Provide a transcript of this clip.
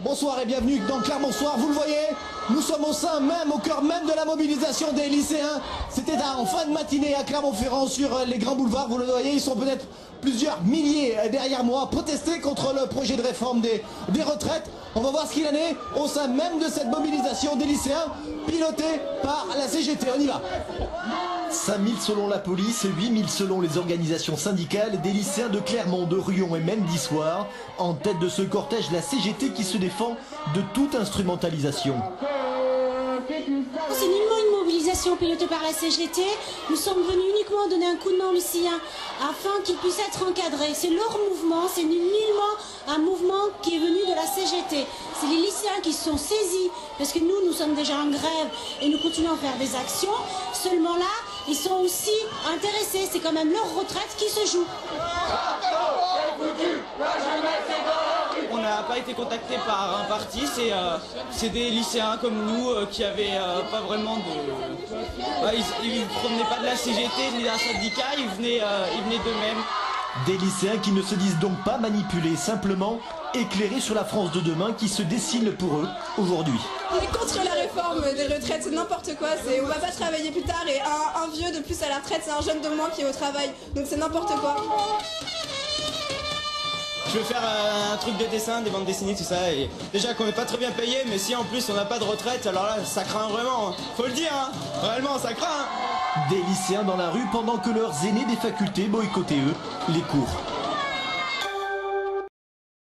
Bonsoir et bienvenue dans Clermont-Soir. Vous le voyez, nous sommes au cœur même de la mobilisation des lycéens. C'était en fin de matinée à Clermont-Ferrand sur les grands boulevards. Vous le voyez, ils sont peut-être plusieurs milliers derrière moi, protester contre le projet de réforme des retraites. On va voir ce qu'il en est au sein même de cette mobilisation des lycéens pilotée par la CGT. On y va. 5000 selon la police, 8000 selon les organisations syndicales, des lycéens de Clermont, de Riom et même d'Issoire. En tête de ce cortège, la CGT qui se défend de toute instrumentalisation. C'est nullement une mobilisation pilotée par la CGT. Nous sommes venus uniquement donner un coup de main aux lycéens afin qu'ils puissent être encadrés. C'est leur mouvement, c'est nullement un mouvement qui est venu de la CGT. C'est les lycéens qui se sont saisis, parce que nous sommes déjà en grève et nous continuons à faire des actions. Seulement là, ils sont aussi intéressés. C'est quand même leur retraite qui se joue. On n'a pas été contacté par un parti, c'est des lycéens comme nous qui avaient pas vraiment de... ils ne provenaient pas de la CGT ni d'un syndicat, ils venaient d'eux-mêmes. Des lycéens qui ne se disent donc pas manipulés, simplement éclairés sur la France de demain qui se dessine pour eux aujourd'hui. On est contre la réforme des retraites, c'est n'importe quoi, on va pas travailler plus tard et un vieux de plus à la retraite c'est un jeune de moins qui est au travail, donc c'est n'importe quoi. Je veux faire un truc de dessin, des bandes dessinées, tout ça, et déjà qu'on n'est pas très bien payé, mais si en plus on n'a pas de retraite, alors là ça craint vraiment, faut le dire, hein. Réellement ça craint. Des lycéens dans la rue pendant que leurs aînés des facultés boycottaient eux les cours.